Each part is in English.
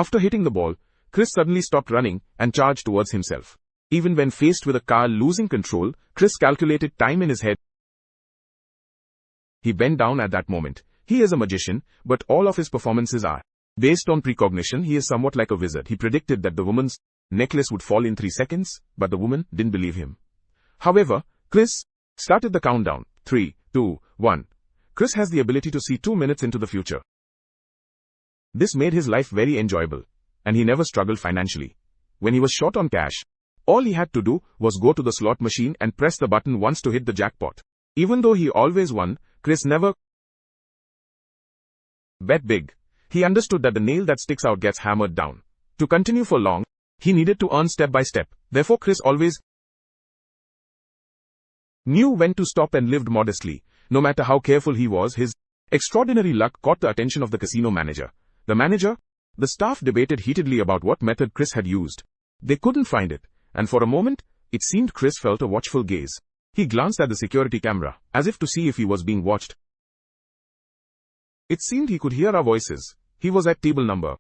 After hitting the ball, Chris suddenly stopped running and charged towards himself. Even when faced with a car losing control, Chris calculated time in his head. He bent down at that moment. He is a magician, but all of his performances are based on precognition. He is somewhat like a wizard. He predicted that the woman's necklace would fall in 3 seconds, but the woman didn't believe him. However, Chris started the countdown. 3, 2, 1. Chris has the ability to see 2 minutes into the future. This made his life very enjoyable, and he never struggled financially. When he was short on cash, all he had to do was go to the slot machine and press the button once to hit the jackpot. Even though he always won, Chris never bet big. He understood that the nail that sticks out gets hammered down. To continue for long, he needed to earn step by step. Therefore, Chris always knew when to stop and lived modestly. No matter how careful he was, his extraordinary luck caught the attention of the casino manager. The staff debated heatedly about what method Chris had used. They couldn't find it, and for a moment, it seemed Chris felt a watchful gaze. He glanced at the security camera, as if to see if he was being watched. It seemed he could hear our voices. He was at table number.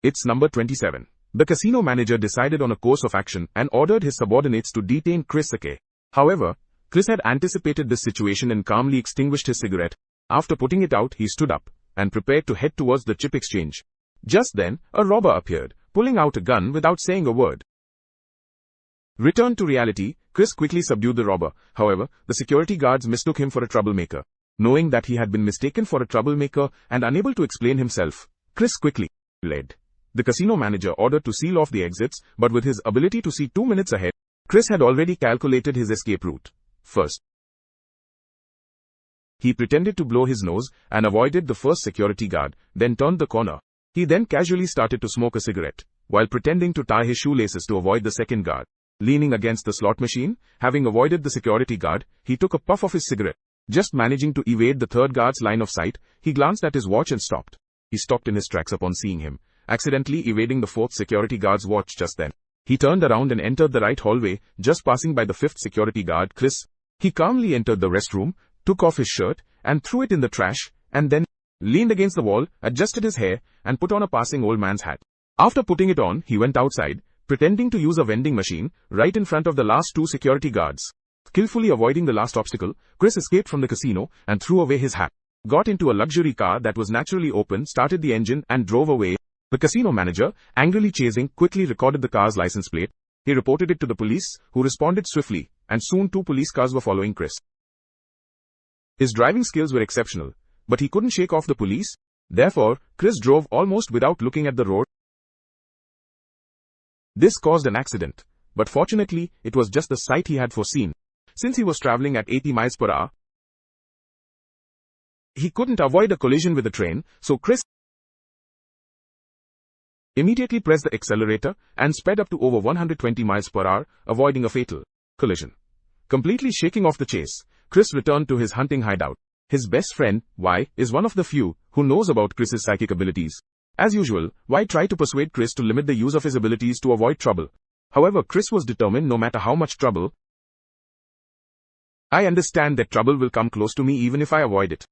It's number 27. The casino manager decided on a course of action and ordered his subordinates to detain Chris Sake. However, Chris had anticipated this situation and calmly extinguished his cigarette. After putting it out, he stood up and prepared to head towards the chip exchange. Just then, a robber appeared, pulling out a gun without saying a word. Returned to reality, Chris quickly subdued the robber. However, the security guards mistook him for a troublemaker. Knowing that he had been mistaken for a troublemaker and unable to explain himself, Chris quickly fled. The casino manager ordered to seal off the exits, but with his ability to see 2 minutes ahead, Chris had already calculated his escape route. First, he pretended to blow his nose and avoided the first security guard, then turned the corner. He then casually started to smoke a cigarette, while pretending to tie his shoelaces to avoid the second guard. Leaning against the slot machine, having avoided the security guard, he took a puff of his cigarette. Just managing to evade the third guard's line of sight, he glanced at his watch and stopped. He stopped in his tracks upon seeing him, accidentally evading the fourth security guard's watch just then. He turned around and entered the right hallway, just passing by the fifth security guard, Chris. He calmly entered the restroom, took off his shirt, and threw it in the trash, and then leaned against the wall, adjusted his hair, and put on a passing old man's hat. After putting it on, he went outside, pretending to use a vending machine, right in front of the last 2 security guards. Skillfully avoiding the last obstacle, Chris escaped from the casino and threw away his hat. Got into a luxury car that was naturally open, started the engine, and drove away. The casino manager, angrily chasing, quickly recorded the car's license plate. He reported it to the police, who responded swiftly, and soon 2 police cars were following Chris. His driving skills were exceptional, but he couldn't shake off the police. Therefore, Chris drove almost without looking at the road. This caused an accident, but fortunately, it was just the sight he had foreseen. Since he was traveling at 80 miles per hour, he couldn't avoid a collision with the train, so Chris immediately pressed the accelerator and sped up to over 120 miles per hour, avoiding a fatal collision. Completely shaking off the chase, Chris returned to his hunting hideout. His best friend, Y, is one of the few who knows about Chris's psychic abilities. As usual, Y tried to persuade Chris to limit the use of his abilities to avoid trouble. However, Chris was determined no matter how much trouble. I understand that trouble will come close to me even if I avoid it.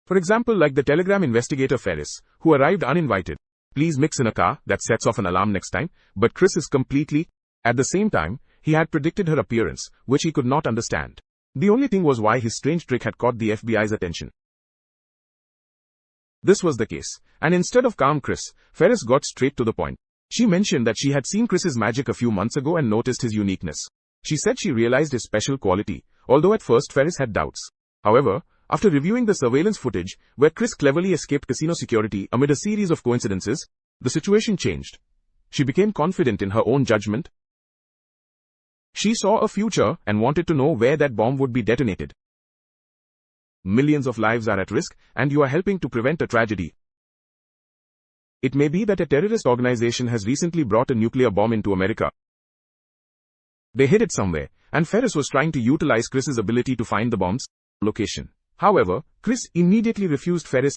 For example, like the telegram investigator Ferris, who arrived uninvited. Please mix in a car that sets off an alarm next time, but Chris is completely. At the same time, he had predicted her appearance, which he could not understand. The only thing was why his strange trick had caught the FBI's attention. This was the case, and instead of calm Chris, Ferris got straight to the point. She mentioned that she had seen Chris's magic a few months ago and noticed his uniqueness. She said she realized his special quality, although at first Ferris had doubts. However, after reviewing the surveillance footage, where Chris cleverly escaped casino security amid a series of coincidences, the situation changed. She became confident in her own judgment. She saw a future and wanted to know where that bomb would be detonated. Millions of lives are at risk, and you are helping to prevent a tragedy. It may be that a terrorist organization has recently brought a nuclear bomb into America. They hid it somewhere, and Ferris was trying to utilize Chris's ability to find the bomb's location. However, Chris immediately refused Ferris.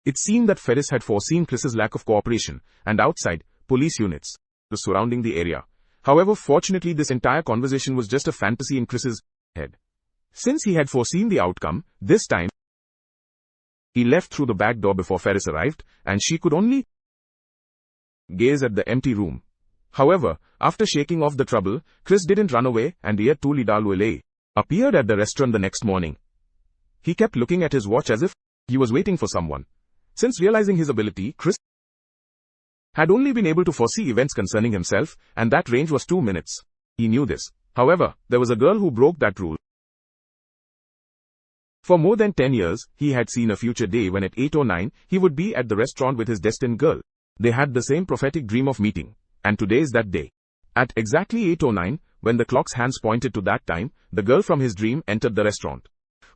It seemed that Ferris had foreseen Chris's lack of cooperation, and outside, police units were surrounding the area. However, fortunately, this entire conversation was just a fantasy in Chris's head. Since he had foreseen the outcome, this time, He left through the back door before Ferris arrived, and she could only gaze at the empty room. However, after shaking off the trouble, Chris didn't run away, and appeared at the restaurant the next morning. He kept looking at his watch as if he was waiting for someone. Since realizing his ability, Chris had only been able to foresee events concerning himself, and that range was 2 minutes. He knew this. However, there was a girl who broke that rule. For more than 10 years, he had seen a future day when at 8:09, he would be at the restaurant with his destined girl. They had the same prophetic dream of meeting. And today is that day. At exactly 8:09, when the clock's hands pointed to that time, the girl from his dream entered the restaurant.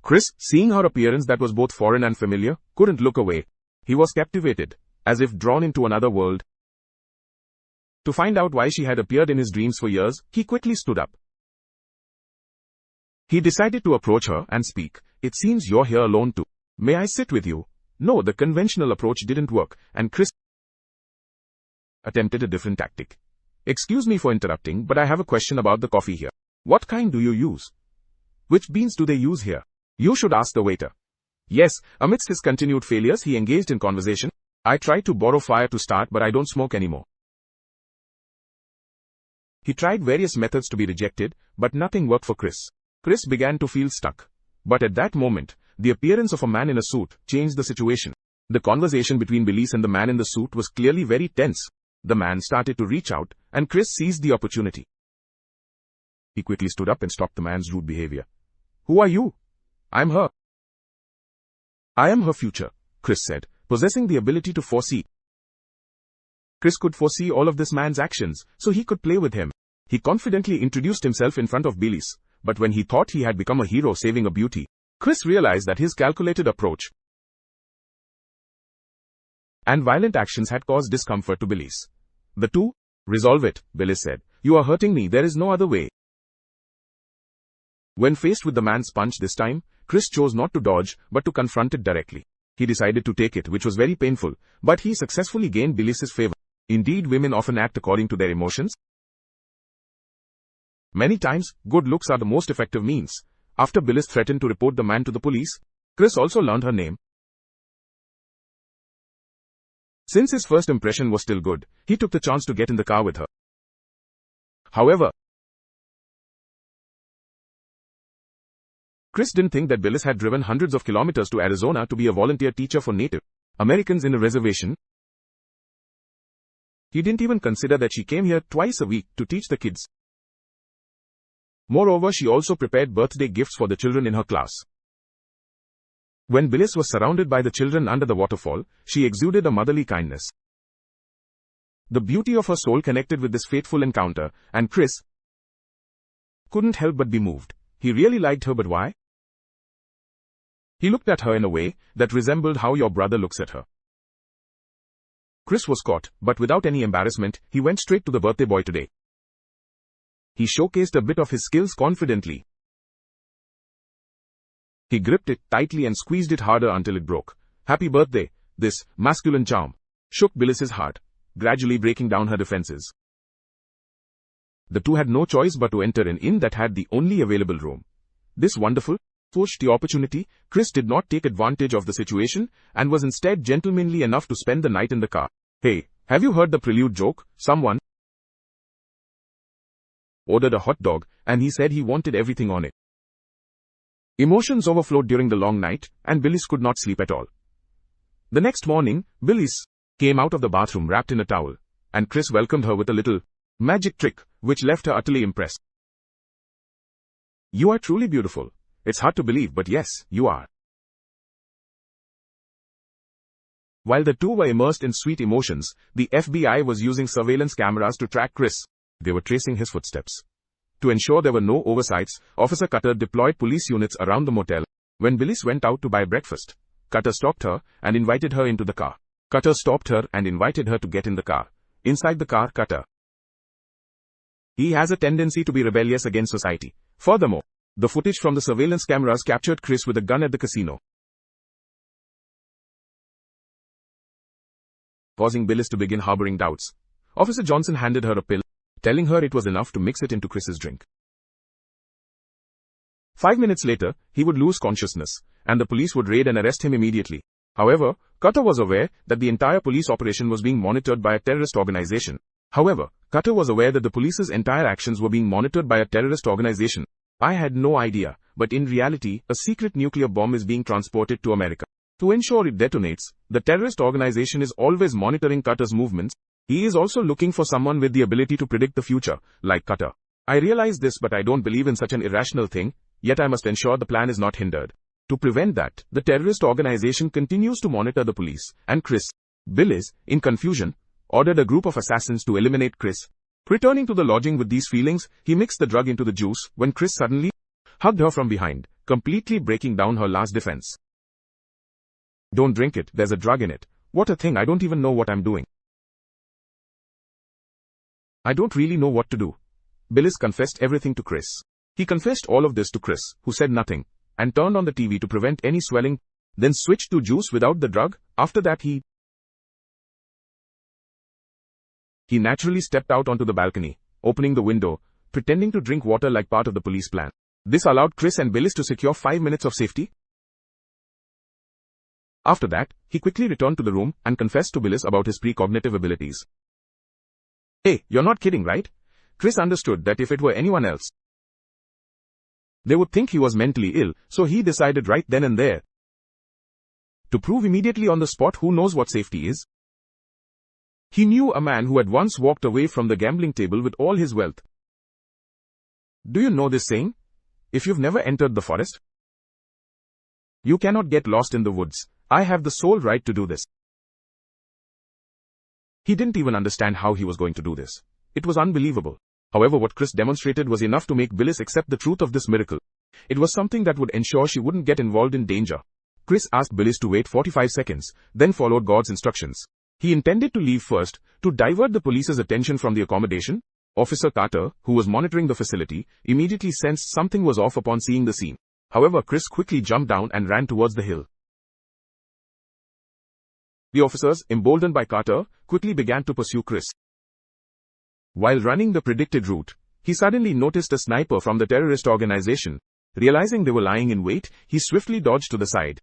Chris, seeing her appearance that was both foreign and familiar, couldn't look away. He was captivated, as if drawn into another world. To find out why she had appeared in his dreams for years, he quickly stood up. He decided to approach her and speak. "It seems you're here alone too. May I sit with you?" No, the conventional approach didn't work, and Chris attempted a different tactic. "Excuse me for interrupting, but I have a question about the coffee here. What kind do you use? Which beans do they use here? You should ask the waiter." Yes, amidst his continued failures, he engaged in conversation. "I tried to borrow fire to start, but I don't smoke anymore." He tried various methods to be rejected, but nothing worked for Chris. Chris began to feel stuck. But at that moment, the appearance of a man in a suit changed the situation. The conversation between Billis and the man in the suit was clearly very tense. The man started to reach out, and Chris seized the opportunity. He quickly stood up and stopped the man's rude behavior. "Who are you?" "I'm her. I am her future," Chris said, possessing the ability to foresee. Chris could foresee all of this man's actions, so he could play with him. He confidently introduced himself in front of Billis, but when he thought he had become a hero saving a beauty, Chris realized that his calculated approach and violent actions had caused discomfort to Billis. "The two? Resolve it," Billis said. "You are hurting me, there is no other way." When faced with the man's punch this time, Chris chose not to dodge, but to confront it directly. He decided to take it, which was very painful, but he successfully gained Billis's favor. Indeed, women often act according to their emotions. Many times, good looks are the most effective means. After Billis threatened to report the man to the police, Chris also learned her name. Since his first impression was still good, he took the chance to get in the car with her. However, Chris didn't think that Billis had driven hundreds of kilometers to Arizona to be a volunteer teacher for Native Americans in a reservation. He didn't even consider that she came here twice a week to teach the kids. Moreover, she also prepared birthday gifts for the children in her class. When Billis was surrounded by the children under the waterfall, she exuded a motherly kindness. The beauty of her soul connected with this fateful encounter, and Chris couldn't help but be moved. He really liked her, but why? He looked at her in a way that resembled how your brother looks at her. Chris was caught, but without any embarrassment, he went straight to the birthday boy today. He showcased a bit of his skills confidently. He gripped it tightly and squeezed it harder until it broke. "Happy birthday." This masculine charm shook Billis's heart, gradually breaking down her defenses. The two had no choice but to enter an inn that had the only available room. This wonderful, fortuitous opportunity, Chris did not take advantage of the situation, and was instead gentlemanly enough to spend the night in the car. "Hey, have you heard the prelude joke? Someone ordered a hot dog, and he said he wanted everything on it." Emotions overflowed during the long night, and Billis could not sleep at all. The next morning, Billis came out of the bathroom wrapped in a towel, and Chris welcomed her with a little magic trick, which left her utterly impressed. "You are truly beautiful. It's hard to believe, but yes, you are." While the two were immersed in sweet emotions, the FBI was using surveillance cameras to track Chris. They were tracing his footsteps. To ensure there were no oversights, Officer Cutter deployed police units around the motel. When Billis went out to buy breakfast, Cutter stopped her and invited her into the car. Cutter stopped her and invited her to get in the car. Inside the car, Cutter. He has a tendency to be rebellious against society. Furthermore, the footage from the surveillance cameras captured Chris with a gun at the casino, causing Billis to begin harboring doubts. Officer Johnson handed her a pill, telling her it was enough to mix it into Chris's drink. 5 minutes later, he would lose consciousness, and the police would raid and arrest him immediately. However, Cutter was aware that the entire police operation was being monitored by a terrorist organization. I had no idea, but in reality, a secret nuclear bomb is being transported to America. To ensure it detonates, the terrorist organization is always monitoring Cutter's movements. He is also looking for someone with the ability to predict the future, like Cutter. I realize this, but I don't believe in such an irrational thing, yet I must ensure the plan is not hindered. To prevent that, the terrorist organization continues to monitor the police, and Chris, Billis, in confusion, ordered a group of assassins to eliminate Chris. Returning to the lodging with these feelings, he mixed the drug into the juice when Chris suddenly hugged her from behind, completely breaking down her last defense. Don't drink it, there's a drug in it. What a thing, I don't even know what I'm doing. I don't really know what to do. Billis confessed everything to Chris. He confessed all of this to Chris, who said nothing, and turned on the TV to prevent any swelling, then switched to juice without the drug. After that he naturally stepped out onto the balcony, opening the window, pretending to drink water like part of the police plan. This allowed Chris and Billis to secure 5 minutes of safety. After that, he quickly returned to the room and confessed to Billis about his precognitive abilities. Hey, you're not kidding, right? Chris understood that if it were anyone else, they would think he was mentally ill, so he decided right then and there to prove immediately on the spot who knows what safety is. He knew a man who had once walked away from the gambling table with all his wealth. Do you know this saying? If you've never entered the forest, you cannot get lost in the woods. I have the sole right to do this. He didn't even understand how he was going to do this. It was unbelievable. However, what Chris demonstrated was enough to make Billis accept the truth of this miracle. It was something that would ensure she wouldn't get involved in danger. Chris asked Billis to wait 45 seconds, then followed God's instructions. He intended to leave first, to divert the police's attention from the accommodation. Officer Carter, who was monitoring the facility, immediately sensed something was off upon seeing the scene. However, Chris quickly jumped down and ran towards the hill. The officers, emboldened by Carter, quickly began to pursue Chris. While running the predicted route, he suddenly noticed a sniper from the terrorist organization. Realizing they were lying in wait, he swiftly dodged to the side.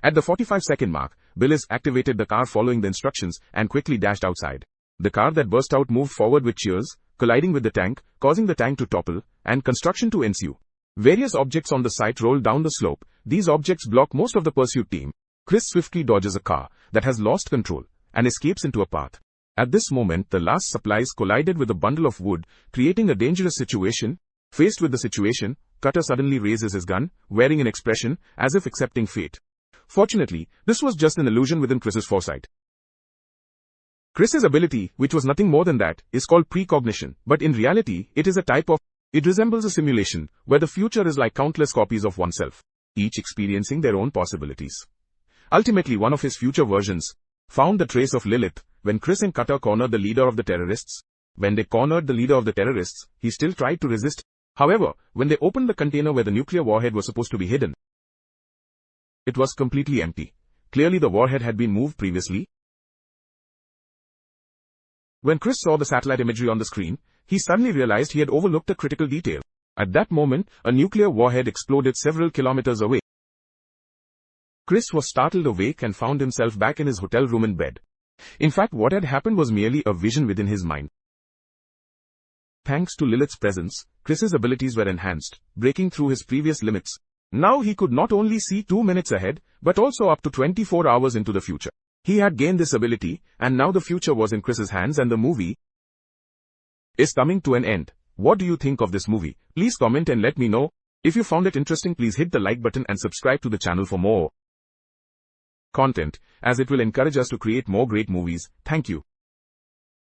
At the 45-second mark, Billis activated the car following the instructions and quickly dashed outside. The car that burst out moved forward with cheers, colliding with the tank, causing the tank to topple, and construction to ensue. Various objects on the site rolled down the slope. These objects block most of the pursuit team. Chris swiftly dodges a car that has lost control and escapes into a path. At this moment, the last supplies collided with a bundle of wood, creating a dangerous situation. Faced with the situation, Cutter suddenly raises his gun, wearing an expression as if accepting fate. Fortunately, this was just an illusion within Chris's foresight. Chris's ability, which was nothing more than that, is called precognition, but in reality, it is a type of It resembles a simulation, where the future is like countless copies of oneself, each experiencing their own possibilities. Ultimately, one of his future versions found the trace of Lilith when Chris and Cutter cornered the leader of the terrorists. When they cornered the leader of the terrorists, he still tried to resist. However, when they opened the container where the nuclear warhead was supposed to be hidden, it was completely empty. Clearly the warhead had been moved previously. When Chris saw the satellite imagery on the screen, he suddenly realized he had overlooked a critical detail. At that moment, a nuclear warhead exploded several kilometers away. Chris was startled awake and found himself back in his hotel room in bed. In fact, what had happened was merely a vision within his mind. Thanks to Lilith's presence, Chris's abilities were enhanced, breaking through his previous limits. Now he could not only see 2 minutes ahead, but also up to 24 hours into the future. He had gained this ability, and now the future was in Chris's hands and the movie is coming to an end. What do you think of this movie? Please comment and let me know. If you found it interesting, please hit the like button and subscribe to the channel for more content, as it will encourage us to create more great movies. Thank you.